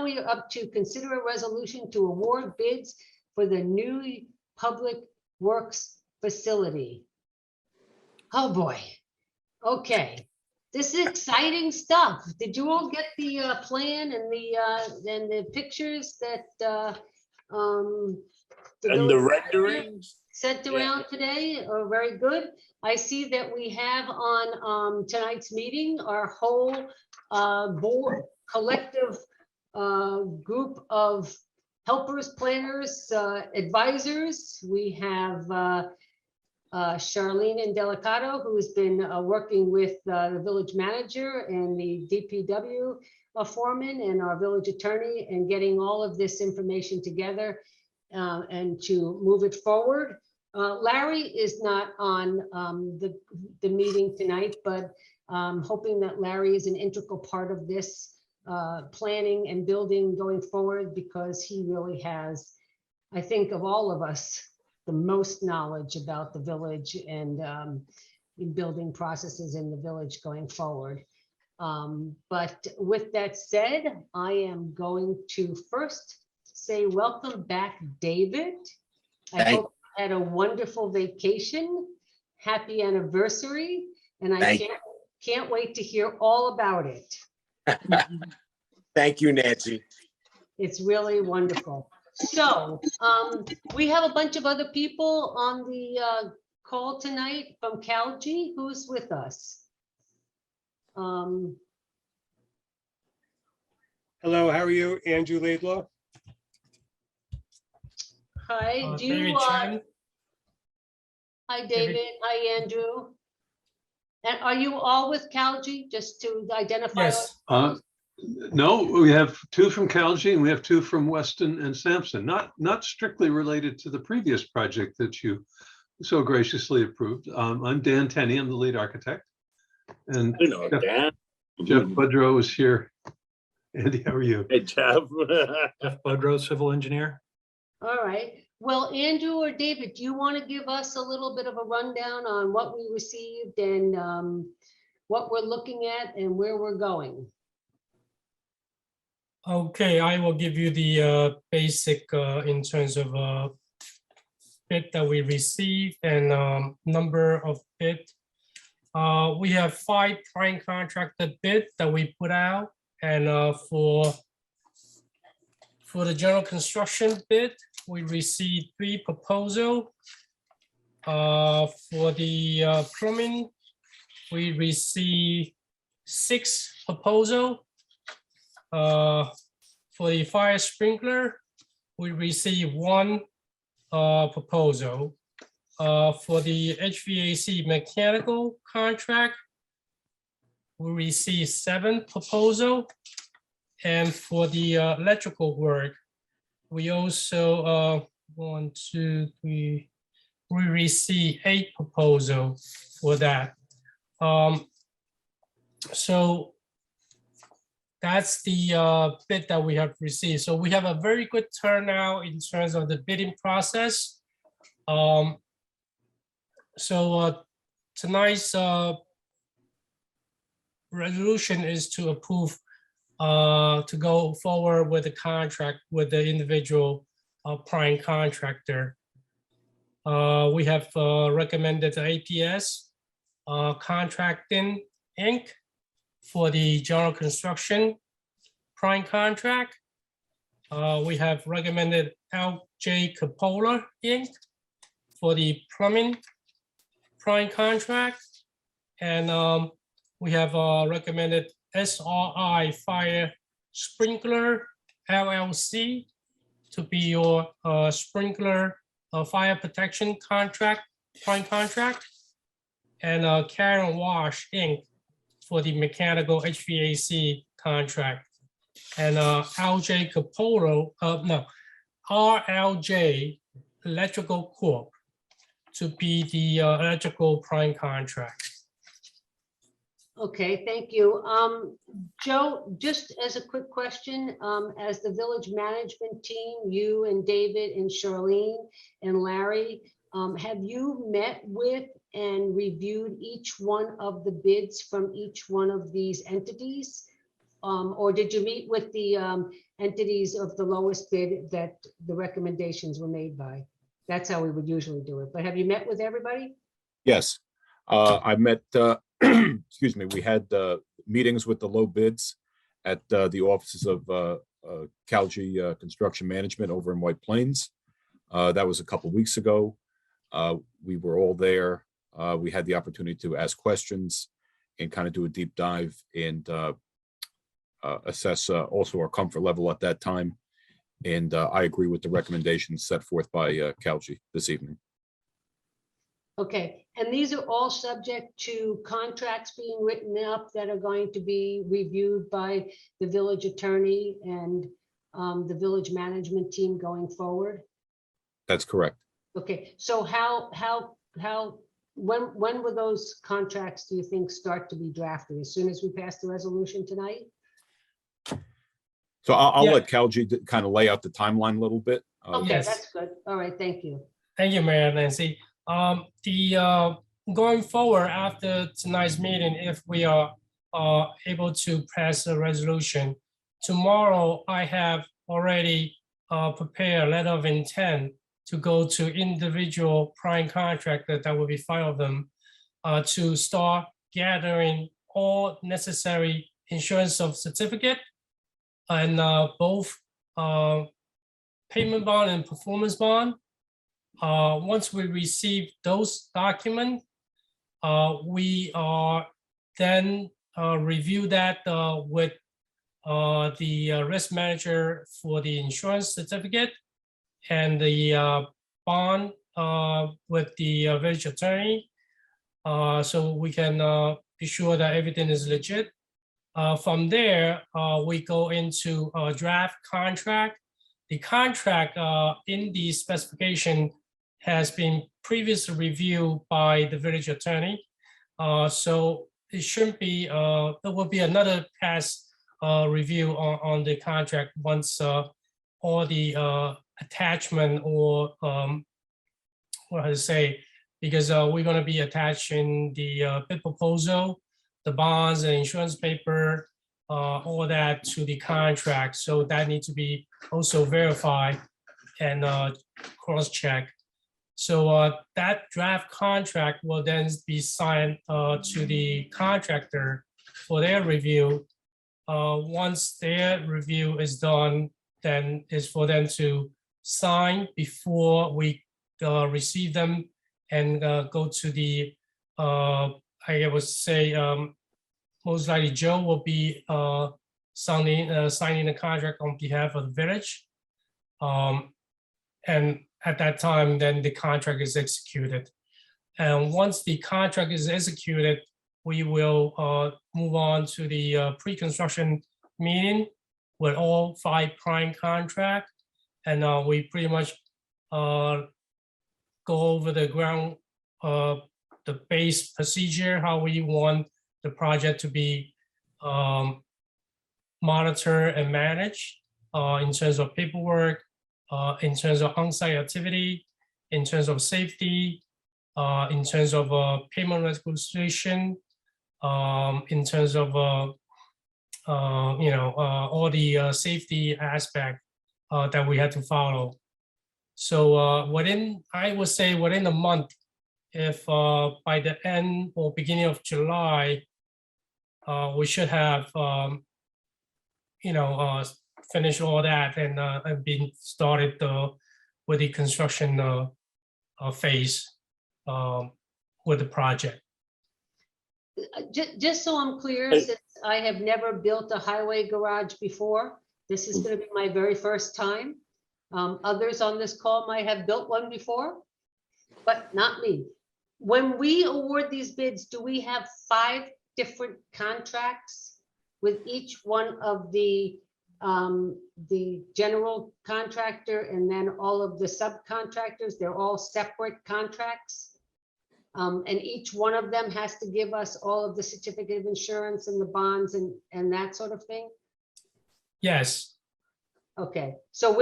we are up to consider a resolution to award bids for the new public works facility. Oh boy. Okay. This is exciting stuff. Did you all get the plan and the pictures that the And the village renderings. sent around today? Are very good. I see that we have on tonight's meeting our whole board collective group of helpers, planners, advisors. We have Charlene Indelicato, who has been working with the village manager and the DPW foreman and our village attorney and getting all of this information together and to move it forward. Larry is not on the meeting tonight, but hoping that Larry is an integral part of this planning and building going forward, because he really has, I think, of all of us, the most knowledge about the village and building processes in the village going forward. But with that said, I am going to first say welcome back, David. I hope you had a wonderful vacation. Happy anniversary. And I can't wait to hear all about it. Thank you, Nancy. It's really wonderful. So we have a bunch of other people on the call tonight from Calgy. Who's with us? Hello, how are you? Andrew Laidlaw. Hi, do you, David Chen. hi, David. Hi, Andrew. And are you all with Calgy, just to identify? Yes. No, we have two from Calgy and we have two from Weston and Sampson, not strictly related to the previous project that you so graciously approved. I'm Dan Tenney, I'm the lead architect. And You know, Dan. Jeff Budrow is here. Andy, how are you? Hey, Jeff. Jeff Budrow, civil engineer. All right. Well, Andrew or David, do you want to give us a little bit of a rundown on what we received and what we're looking at and where we're going? Okay, I will give you the basic in terms of bid that we received and number of bid. We have 5 prime contractor bid that we put out, and for the general construction bid, we received 3 proposals. For the plumbing, we received 6 proposals. For the fire sprinkler, we received 1 proposal. For the HVAC mechanical contract, we received 7 proposals. And for the electrical work, we also, 1, 2, 3, we received 8 proposals for that. So that's the bid that we have received. So we have a very good turnout in terms of the bidding process. Tonight's resolution is to approve to go forward with the contract with the individual prime contractor. We have recommended APS Contracting Inc. for the general construction prime contract. We have recommended LJ Capola Inc. for the plumbing prime contract. And we have recommended SRI Fire Sprinkler LLC to be your sprinkler fire protection contract, prime contract. And Karen Wash Inc. for the mechanical HVAC contract. And LJ Capola, RLJ Electrical Corp. to be the electrical prime contract. Okay, thank you. Joe, just as a quick question, as the village management team, you and David and Charlene and Larry, have you met with and reviewed each one of the bids from each one of these entities? or did you meet with the entities of the lowest bid that the recommendations were made by? That's how we would usually do it. But have you met with everybody? Yes, I met, excuse me, we had meetings with the low bids at the offices of Calgi Construction Management over in White Plains. That was a couple weeks ago. We were all there. We had the opportunity to ask questions and kind of do a deep dive and assess also our comfort level at that time. And I agree with the recommendations set forth by Calgi this evening. Okay, and these are all subject to contracts being written up that are going to be reviewed by the village attorney and the village management team going forward? That's correct. Okay, so when will those contracts, do you think, start to be drafted? As soon as we pass the resolution tonight? So I'll Yeah. let Calgi kind of lay out the timeline a little bit. Okay, Yes. that's good. All right, thank you. Thank you, Mayor Nancy. Going forward after tonight's meeting, if we are able to pass a resolution, tomorrow I have already prepared a letter of intent to go to individual prime contractor that will be five of them to start gathering all necessary insurance of certificate and both payment bond and performance bond. Once we receive those documents, we are then review that with the risk manager for the insurance certificate and the bond with the village attorney. So we can be sure that everything is legit. From there, we go into a draft contract. The contract in the specification has been previously reviewed by the village attorney. So it shouldn't be, there will be another pass review on the contract once all the attachment or what to say, because we're going to be attaching the bid proposal, the bonds and insurance paper, all that to the contract. So that needs to be also verified and cross-check. So that draft contract will then be signed to the contractor for their review. Once their review is done, then it's for them to sign before we receive them and go to the, I would say, most likely Joe will be signing the contract on behalf of the village. And at that time, then the contract is executed. And once the contract is executed, we will move on to the pre-construction meeting with all five prime contract. And we pretty much go over the ground, the base procedure, how we want the project to be monitored and managed in terms of paperwork, in terms of on-site activity, in terms of safety, in terms of payment reconciliation, in terms of all the safety aspect that we had to follow. So I would say within a month, if by the end or beginning of July, we should have finished all that and been started with the construction phase with the project. Just so I'm clear, Hey. since I have never built a highway garage before, this is going to be my very first time. Others on this call might have built one before, but not me. When we award these bids, do we have 5 different contracts with each one of the general contractor and then all of the subcontractors? They're all separate contracts. And each one of them has to give us all of the certificate of insurance and the bonds and that sort of thing? Yes, Okay, so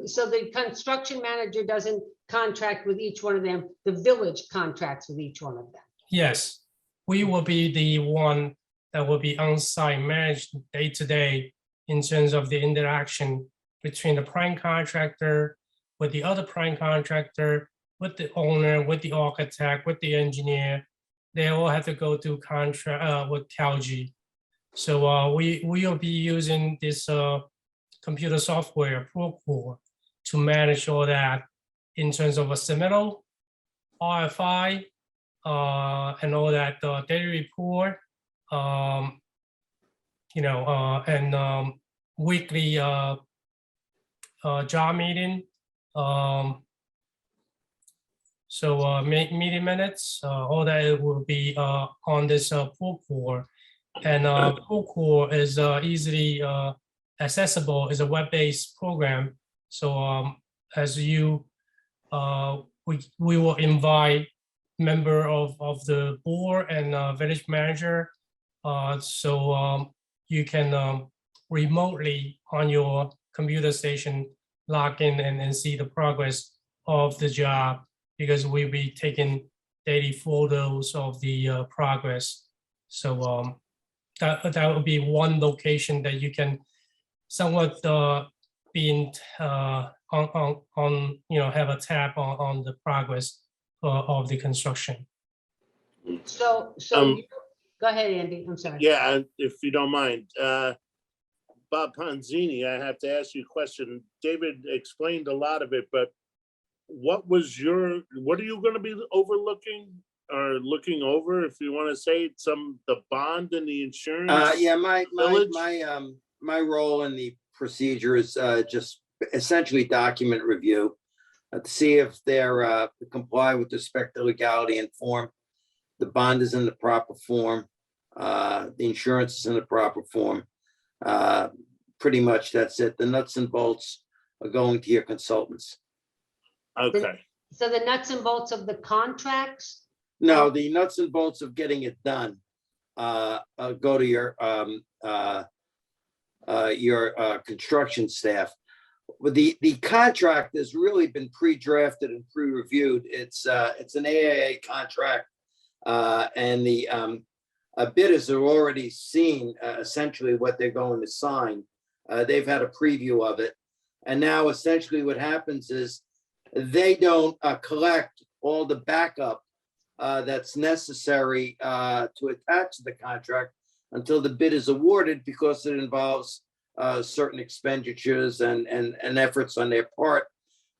so the construction manager doesn't contract with each one of them, the village contracts with each one of them. yes. We will be the one that will be on-site managed day to day in terms of the interaction between the prime contractor with the other prime contractor, with the owner, with the architect, with the engineer. They all have to go through contract with CalG. So we will be using this computer software Procore to manage all that in terms of a submittal, RFI, and all that daily report, and weekly job meeting. Meeting minutes, all that will be on this Procore. And Procore is easily accessible, is a web-based program. So as you, we will invite member of the board and village manager. So you can remotely on your computer station log in and see the progress of the job, because we'll be taking daily photos of the progress. So that would be one location that you can somewhat be on have a tap on the progress of the construction. So Um, go ahead, Andy, I'm sorry. Yeah, if you don't mind. Bob Ponzini, I have to ask you a question. David explained a lot of it, but what are you going to be overlooking or looking over, if you want to say, the bond and the insurance? Yeah, my village? my role in the procedure is just essentially document review to see if they're comply with respect to legality and form. The bond is in the proper form. The insurance is in the proper form. Pretty much that's it. The nuts and bolts are going to your consultants. Okay, So the nuts and bolts of the contracts? No, the nuts and bolts of getting it done go to your construction staff. But the contract has really been pre-drafted and pre-reviewed. It's an AAA contract, and the bidders have already seen essentially what they're going to sign. They've had a preview of it, and now essentially what happens is they don't collect all the backup that's necessary to attach to the contract until the bid is awarded, because it involves certain expenditures and efforts on their part.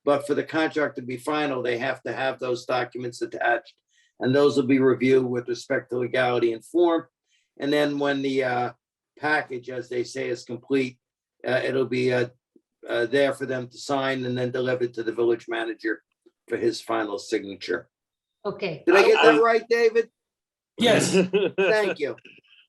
But for the contract to be final, they have to have those documents attached, and those will be reviewed with respect to legality and form. And then when the package, as they say, is complete, it'll be there for them to sign and then delivered to the village manager for his final signature. Okay. Did I get that right, David? Yes. Thank you.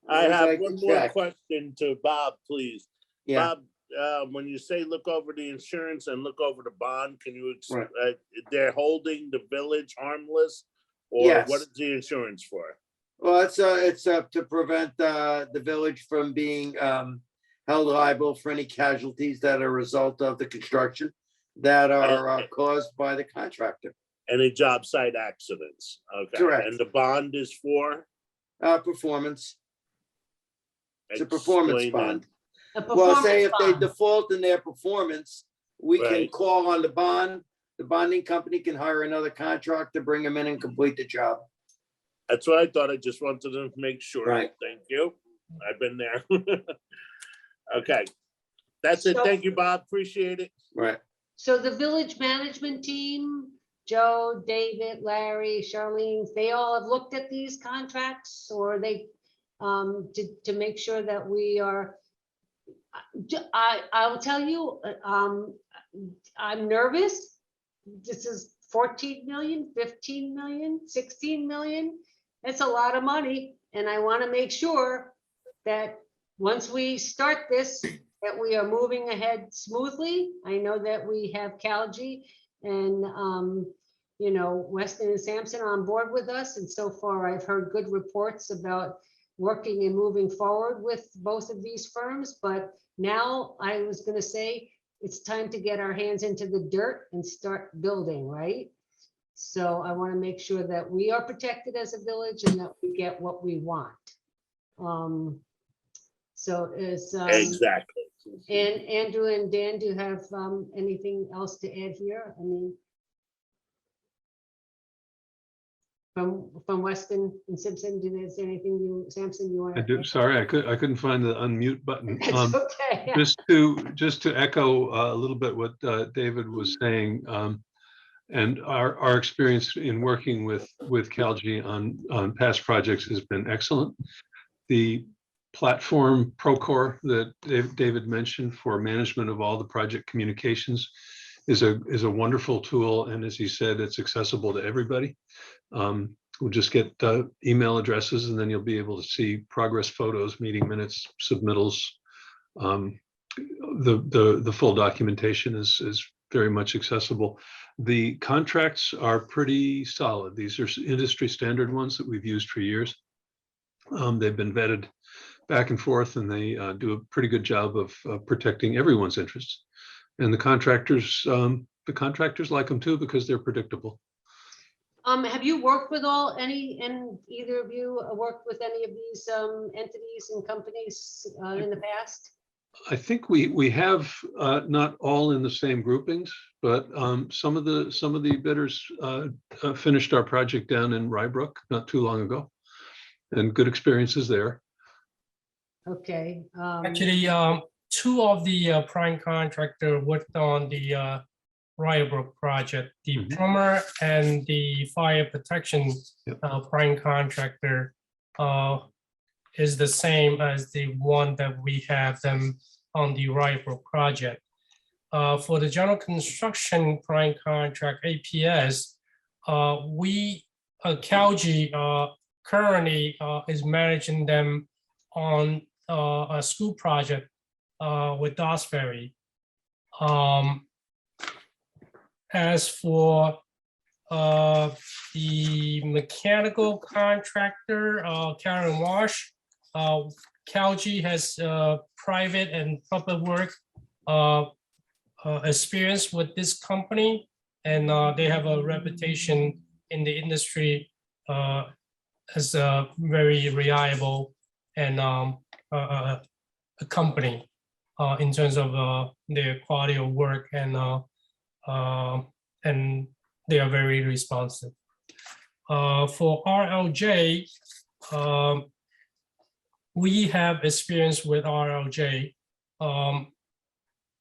I have Like one to more check. question to Bob, please. Yeah, Bob, when you say look over the insurance and look over the bond, can you, Right. they're holding the village harmless? Or Yes. what is the insurance for? well, it's to prevent the village from being held liable for any casualties that are a result of the construction that are caused by the contractor. Any job site accidents? Okay. Correct. And the bond is for? Performance. It's a performance Explain bond. A Well, say if performance they bond. default in their performance, we can Right. call on the bond. The bonding company can hire another contractor, bring them in and complete the job. That's what I thought. I just wanted to make sure. Right. Thank you. I've been there. Okay. That's it. So- Thank you, Bob. Appreciate it. Right. So the village management team, Joe, David, Larry, Charlene, they all have looked at these contracts, or they to make sure that we are. I will tell you, I'm nervous. This is 14 million, 15 million, 16 million. It's a lot of money, and I want to make sure that once we start this, that we are moving ahead smoothly. I know that we have CalG and Weston and Sampson on board with us, and so far I've heard good reports about working and moving forward with both of these firms. But now I was going to say it's time to get our hands into the dirt and start building, right? So I want to make sure that we are protected as a village and that we get what we want. So is, Exactly. and Andrew and Dan, do you have anything else to add here? I mean, from Weston and Simpson, is there anything you, Sampson, you want I do, to? sorry, I couldn't find the unmute button. It's okay. Just to echo a little bit what David was saying, and our experience in working with Calgi on past projects has been excellent. The platform Procore that David mentioned for management of all the project communications is a wonderful tool, and as he said, it's accessible to everybody. We'll just get email addresses, and then you'll be able to see progress photos, meeting minutes, submittals. The full documentation is very much accessible. The contracts are pretty solid. These are industry standard ones that we've used for years. They've been vetted back and forth, and they do a pretty good job of protecting everyone's interests. And the contractors like them too, because they're predictable. Have you worked with either of you worked with any of these entities and companies in the past? I think we have not all in the same groupings, but some of the bidders finished our project down in Rybrook not too long ago, and good experiences there. Okay. Actually, two of the prime contractor worked on the Rybrook project, the plumber and the fire protection prime contractor is the same as the one that we have them on the Rybrook project. For the general construction prime contract APS, Calgi currently is managing them on a school project with Ardsley. As for the mechanical contractor, Karen Walsh, Calgi has private and public work experience with this company, and they have a reputation in the industry as a very reliable and a company in terms of their quality of work, and they are very responsive. For RLJ, we have experience with RLJ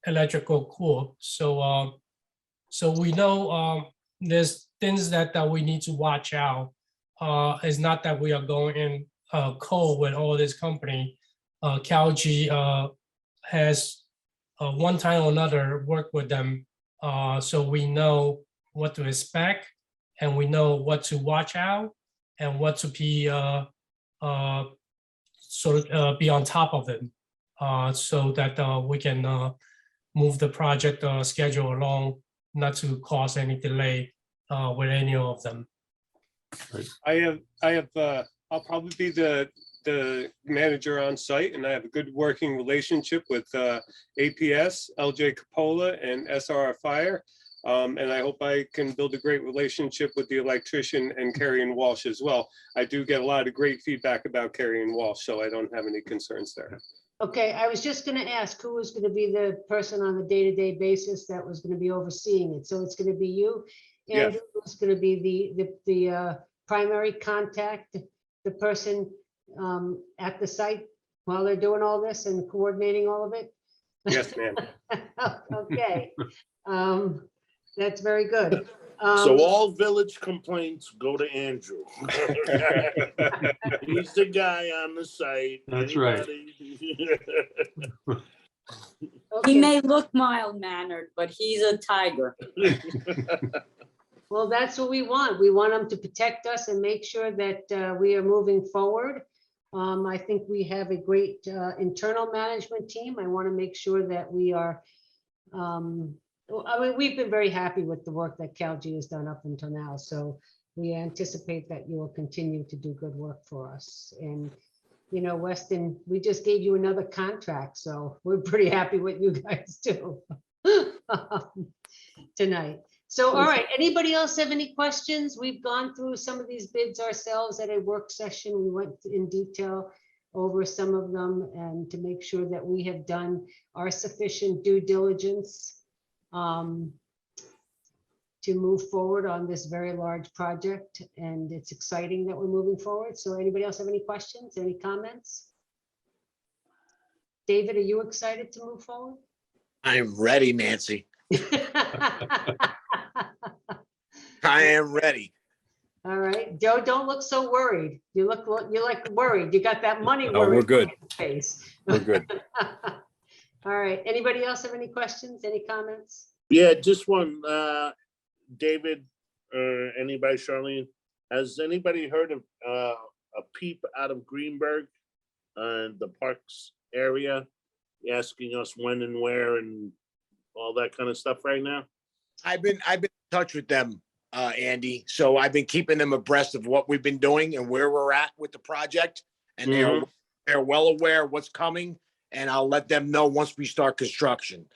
electrical corp. So we know there's things that we need to watch out. It's not that we are going in cold with all this company. Calgi has one time or another worked with them, so we know what to expect, and we know what to watch out, and what to be be on top of it, so that we can move the project schedule along, not to cause any delay with any of them. I'll probably be the manager on site, and I have a good working relationship with APS, LJ Capola, and SRR Fire. And I hope I can build a great relationship with the electrician and Carrie and Walsh as well. I do get a lot of great feedback about Carrie and Walsh, so I don't have any concerns there. Okay, I was just going to ask who was going to be the person on the day-to-day basis that was going to be overseeing it. So it's going to be you, Andrew, who's going to be the primary contact, the person at the site while they're doing all this and coordinating all of it? Yes, ma'am. Okay, that's very good. So all village complaints go to Andrew. He's the guy on the site. That's right. Okay. He may look mild-mannered, but he's a tiger. Well, that's what we want. We want them to protect us and make sure that we are moving forward. I think we have a great internal management team. I want to make sure that we are, I mean, we've been very happy with the work that Calgi has done up until now. So we anticipate that you will continue to do good work for us. And, you know, Weston, we just gave you another contract, so we're pretty happy with you guys too tonight. So, all right, anybody else have any questions? We've gone through some of these bids ourselves at a work session. We went in detail over some of them and to make sure that we have done our sufficient due diligence to move forward on this very large project. And it's exciting that we're moving forward. So anybody else have any questions, any comments? David, are you excited to move forward? I am ready, Nancy. I am ready. All right, Joe, don't look so worried. You look like worried. You got that money No, we're worried good. face. We're good. All right, anybody else have any questions, any comments? Yeah, just one, David, or anybody, Charlene, has anybody heard of a peep out of Greenberg and the parks area, asking us when and where and all that kind of stuff right now? I've been in touch with them, Andy. So I've been keeping them abreast of what we've been doing and where we're at with the project. And they're well aware of what's coming. And I'll let them know once we start construction.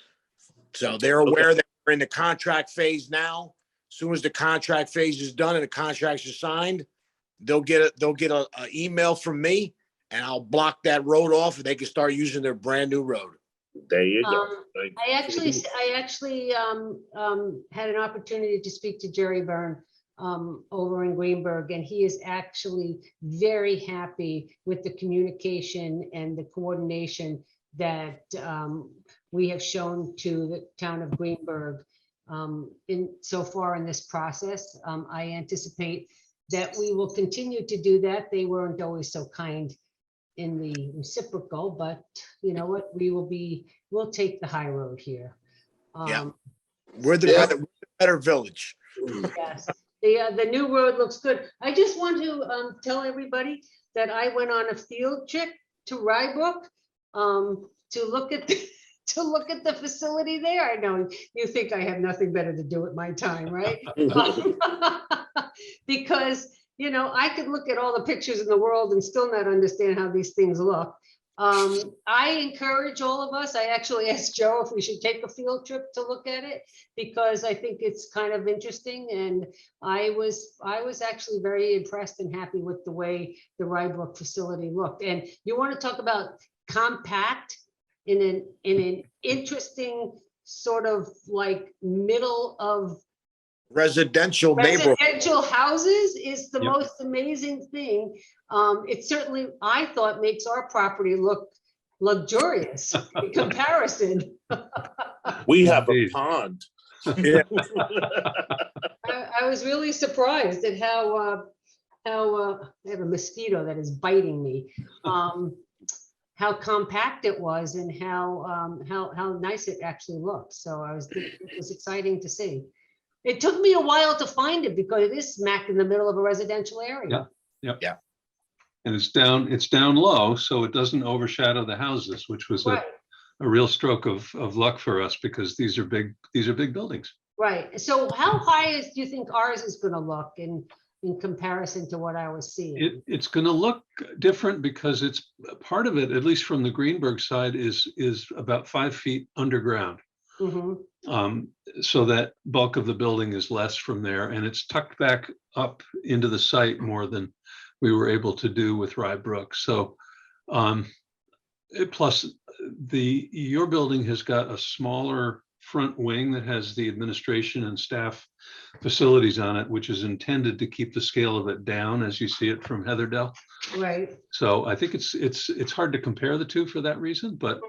So they're aware that we're in the contract phase now. As soon as the contract phase is done and the contracts are signed, they'll get a email from me, and I'll block that road off, and they can start using their brand new road. There you go. I actually had an opportunity to speak to Jerry Byrne over in Greenberg, and he is actually very happy with the communication and the coordination that we have shown to the town of Greenberg so far in this process. I anticipate that we will continue to do that. They weren't always so kind in the reciprocal, but you know what, we'll take the high road here. Yeah. We're the better village. Yes, the new road looks good. I just want to tell everybody that I went on a field trip to Rybrook to look at the facility there. I know you think I have nothing better to do with my time, right? Because I could look at all the pictures in the world and still not understand how these things look. I encourage all of us. I actually asked Joe if we should take a field trip to look at it, because I think it's kind of interesting. And I was actually very impressed and happy with the way the Rybrook facility looked. And you want to talk about compact in an interesting sort of like middle of Residential neighborhood. residential houses is the Yep. most amazing thing. It certainly, I thought, makes our property look luxurious in comparison. We have a Indeed. pond. Yeah. I was really surprised at how I have a mosquito that is biting me. How compact it was and how nice it actually looked. So it was exciting to see. It took me a while to find it because it is smack in the middle of a residential area. Yeah. And it's down low, so it doesn't overshadow the houses, which was Right, a real stroke of luck for us, because these are big buildings. right. So how high do you think ours is going to look in comparison to what I was seeing? It's going to look different because it's part of it, at least from the Greenberg side, is about 5 feet underground. Mhm. So that bulk of the building is less from there, and it's tucked back up into the site more than we were able to do with Rybrook. So plus your building has got a smaller front wing that has the administration and staff facilities on it, which is intended to keep the scale of it down as you see it from Heatherdale. Right. So I think it's hard to compare the two for that reason, but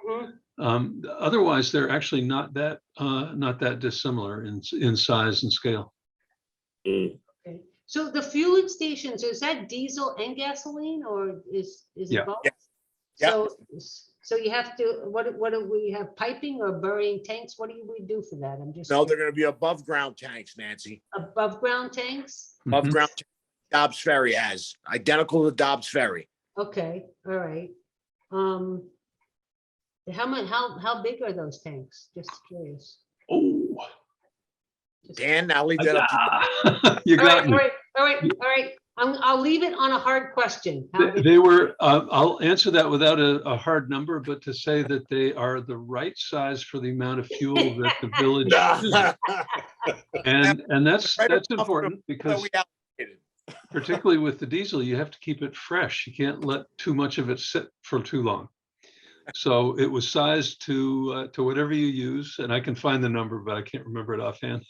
Mhm. otherwise they're actually not that dissimilar in size and scale. Mm. Okay. So the fueling stations, is that diesel and gasoline, or is Yeah. it both? Yeah. So you have to, what do we have, piping or burying tanks? What do we do for that? I'm just No, they're going to be above ground tanks, Nancy. above ground tanks? Above Mhm. ground. Dobbs Ferry has identical to Dobbs Ferry. Okay, all right. How big are those tanks? Just curious. Oh, Dan, I'll leave that up to you All right, got me. all right. I'll leave it on a hard question. How big- They were, I'll answer that without a hard number, but to say that they are the right size for the amount of fuel that the village, and that's Right that's enough important that because we allocated. particularly with the diesel, you have to keep it fresh. You can't let too much of it sit for too long. So it was sized to whatever you use, and I can find the number, but I can't remember it offhand.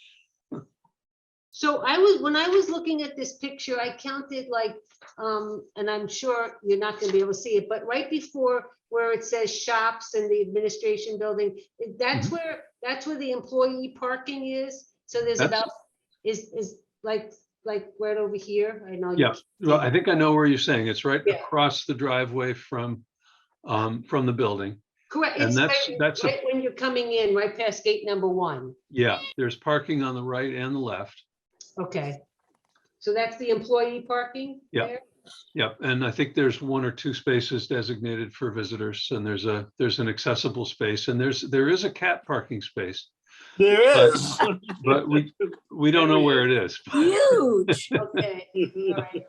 So when I was looking at this picture, I counted like, and I'm sure you're not gonna be able to see it, but right before where it says shops and the administration building, that's where the employee parking is. So there's That's- about, is like right over here. I know. you Yeah, can't well, see I think I know where you're saying. It's right Yeah. across the driveway from the building. Correct. And It's that's right when you're coming in, right past gate number 1. yeah, there's parking on the right and the left. Okay. So that's the employee parking Yeah. there? Yep, and I think there's 1 or 2 spaces designated for visitors, and there's an accessible space, and there is a cat parking space, There is. but we don't know where it is. Huge. Okay. All right.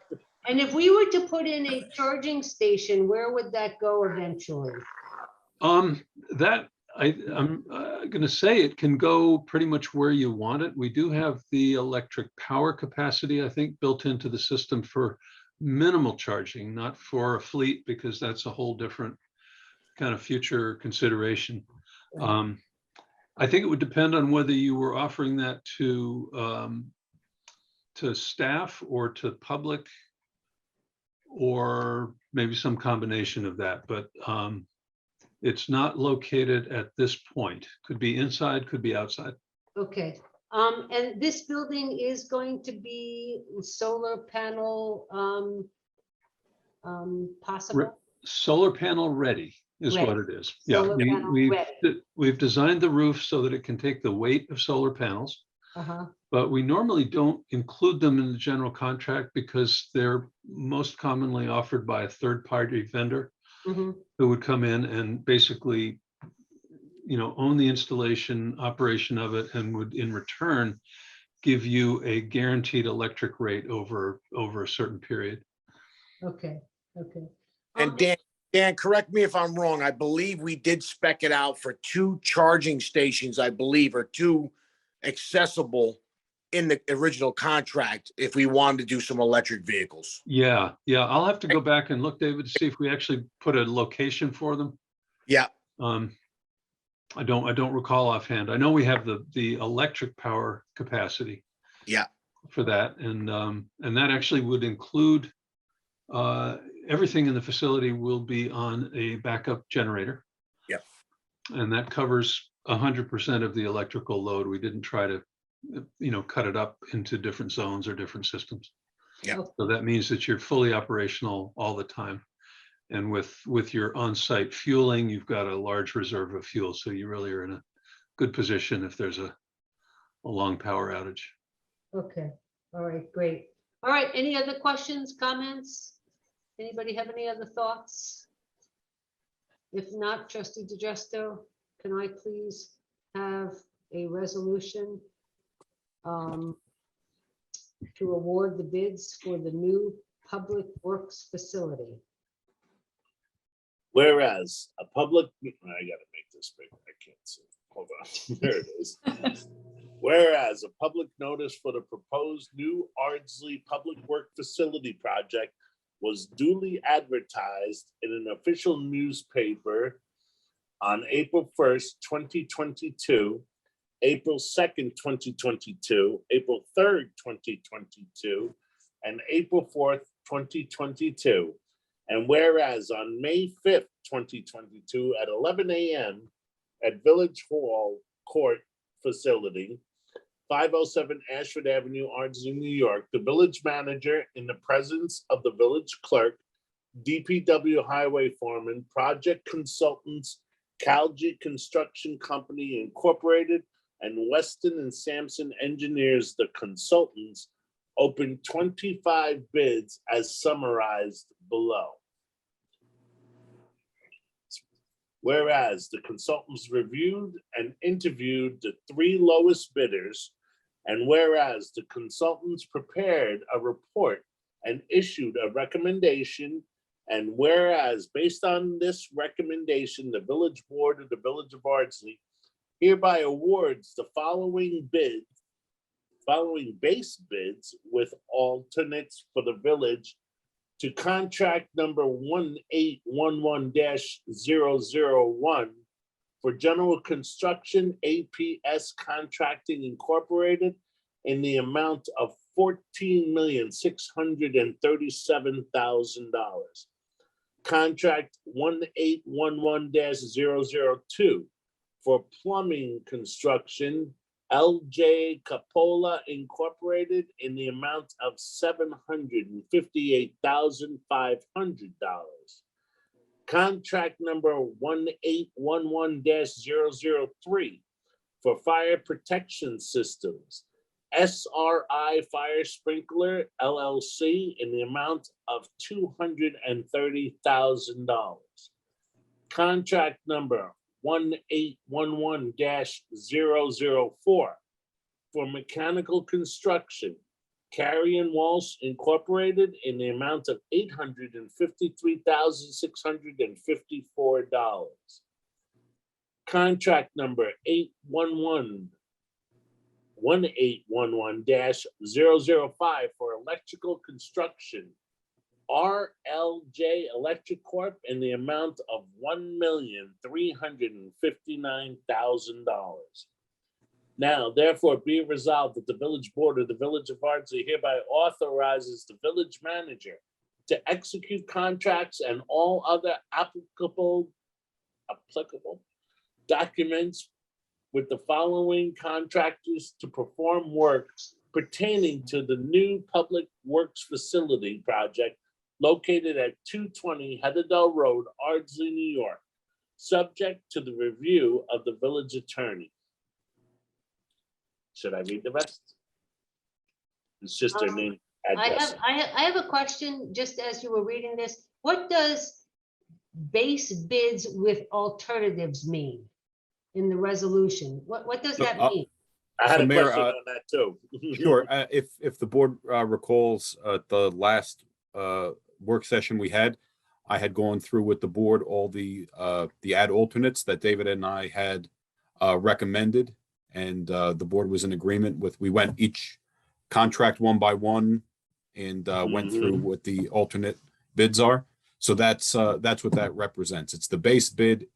And if we were to put in a charging station, where would that go eventually? That I'm going to say it can go pretty much where you want it. We do have the electric power capacity, I think, built into the system for minimal charging, not for a fleet, because that's a whole different kind of future consideration. I think it would depend on whether you were offering that to staff or to public, or maybe some combination of that, but it's not located at this point. Could be inside, could be outside. Okay. And this building is going to be solar panel possible? Solar panel ready is what it is. Yeah, Solar panel ready. we've designed the roof so that it can take the weight of solar panels, but we normally don't include them in the general contract because they're most commonly offered by a third-party vendor who would come in and basically, own the installation, operation of it, and would in return give you a guaranteed electric rate over a certain period. Okay. And Dan, correct me if I'm wrong. I believe we did spec it out for 2 charging stations, I believe, or 2 accessible in the original contract if we wanted to do some electric vehicles. Yeah. I'll have to go back and look, David, to see if we actually put a location for them. Yeah. I don't recall offhand. I know we have the electric power capacity. Yeah. For that, and that actually would include everything in the facility will be on a backup generator. Yeah. And that covers 100% of the electrical load. We didn't try to, cut it up into different zones or different systems. Yeah. So that means that you're fully operational all the time. And with your on-site fueling, you've got a large reserve of fuel. So you really are in a good position if there's a long power outage. Okay. All right, great. All right, any other questions, comments? Anybody have any other thoughts? If not, Trustee DiGesto, can I please have a resolution to award the bids for the new Public Works facility? Whereas I gotta make this big. I can't see. Hold on. There it is. Whereas a public notice for the proposed new Ardsley Public Work Facility project was duly advertised in an official newspaper on April 1st, 2022, April 2nd, 2022, April 3rd, 2022, and April 4th, 2022. And whereas on May 5th, 2022 at 11 a.m. at Village Hall Court Facility, 507 Ashford Avenue, Ardsley, New York, the village manager, in the presence of the village clerk, DPW highway foreman, project consultants, Calgie Construction Company Incorporated, and Weston and Sampson Engineers, the consultants, opened 25 bids as summarized below. Whereas the consultants reviewed and interviewed the 3 lowest bidders, and whereas the consultants prepared a report and issued a recommendation, and whereas based on this recommendation, the village board of the Village of Ardsley hereby awards the following bid following base bids with alternates for the village to contract number 1811-001 for general construction APS Contracting Incorporated in the amount of $14,637,000. Contract 1811-002 for plumbing construction LJ Capola Incorporated in the amount of $758,500. Contract number 1811-003 for fire protection systems SRI Fire Sprinkler LLC in the amount of $230,000. Contract number 1811-004 for mechanical construction Carrion Walsh Incorporated in the amount of $853,654. Contract number 1811-005 for electrical construction RLJ Electric Corp in the amount of $1,359,000. Now, therefore, be it resolved that the village board of the Village of Ardsley hereby authorizes the village manager to execute contracts and all other applicable documents with the following contractors to perform work pertaining to the new public works facility project located at 220 Heatherdale Road, Ardsley, New York, subject to the review of the village attorney. Should I read the rest? It's just their name, address. I have a question, just as you were reading this. What does base bids with alternatives mean in the resolution? What does that mean? I had So, a Mayor, question on that too. Sure. If the board recalls the last work session we had, I had gone through with the board all the ad alternates that David and I had recommended, and the board was in agreement with. We went each contract one by one and went through what the alternate bids are. So that's what that represents. It's the base bid,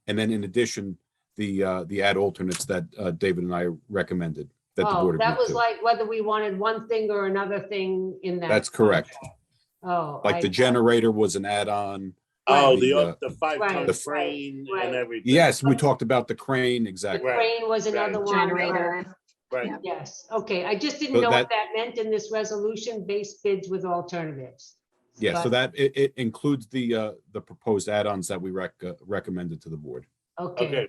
and then in addition, the ad alternates that David and I recommended that the board that agreed was to. like whether we wanted one thing or another thing in that. That's correct. contract. Oh, Like the generator was an add-on. Oh, The, the 5-ton right, crane right. and everything. Yes, we talked about the crane, The exactly. crane was another one. Generator. Right. Yes, okay, I just didn't So know what that- that meant in this resolution, base bids with alternatives. Yeah, so But- that it includes the proposed add-ons that we recommended to the board. Okay,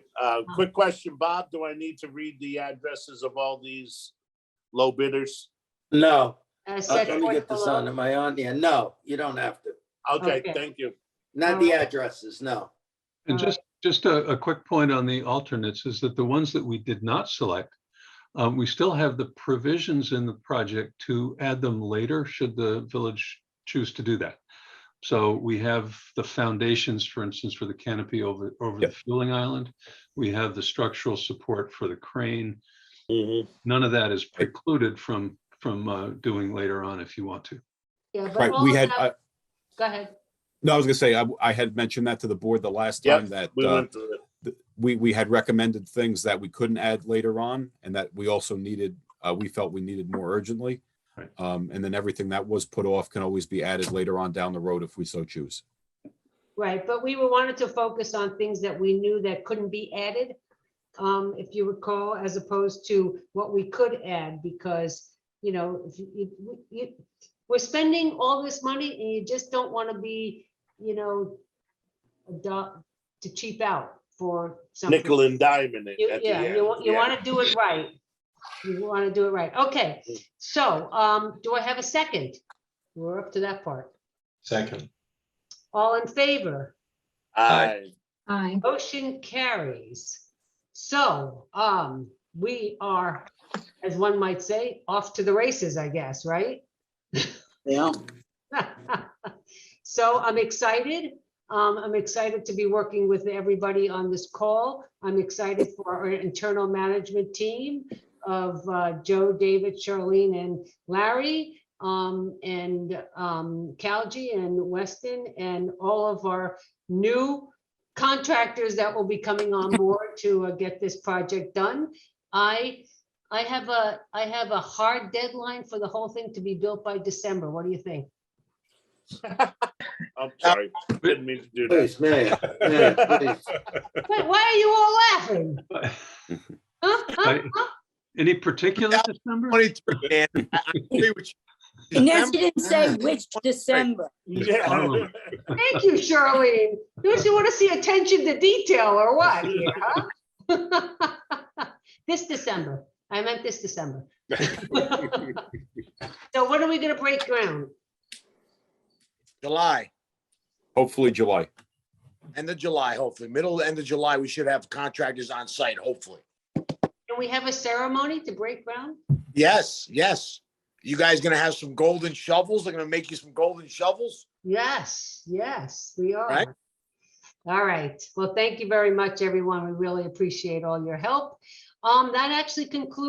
quick question, Bob, do I need to read the addresses of all these low bidders? No, Set let me forth get this below. on. Am I on? Yeah, no, you don't have to. Okay, Okay. thank you. Not the addresses, no. And just a quick point on the alternates is that the ones that we did not select, we still have the provisions in the project to add them later, should the village choose to do that. So we have the foundations, for instance, for the canopy over the fueling island. We have the structural support for the crane. None of that is precluded from doing later on if you want to. Yeah, but Right, all we of had, that- Go ahead. no, I was gonna say, I had mentioned that to the board the last time Yep, that we went through it. we had recommended things that we couldn't add later on, and that we also needed, we felt we needed more urgently. Right. And then everything that was put off can always be added later on down the road if we so choose. Right, but we wanted to focus on things that we knew that couldn't be added, if you recall, as opposed to what we could add, because, you know, if we're spending all this money and you just don't want to be, you know, to cheap out for something. Nickel and diamond it at the Yeah, end. you want to do it right. You want to do it right. Okay, so do I have a second? We're up to that part. Second. All in favor? Aye. Aye. Motion carries. So we are, as one might say, off to the races, I guess, right? Yeah. So I'm excited. I'm excited to be working with everybody on this call. I'm excited for our internal management team. of Joe, David, Charlene, and Larry, and Calgie and Weston, and all of our new contractors that will be coming on board to get this project done. I have a hard deadline for the whole thing to be built by December. What do you think? I'm sorry, didn't mean to do that. Please, Mayor, please. Wait, why are you all laughing? Huh? Any particular December? 23, man. I agree with you. Unless you December- didn't say which December. Yeah. Oh. Thank you, Charlene. Don't you want to see attention to detail or what here, huh? This December. I meant this December. So when are we gonna break ground? July, Hopefully July. end of July, hopefully. Middle, end of July, we should have contractors on site, hopefully. Can we have a ceremony to break ground? Yes, yes. You guys gonna have some golden shovels? They're gonna make you some golden shovels? Yes, yes, we are. Right. All right. Well, thank you very much, everyone. We really appreciate all your help. That actually concludes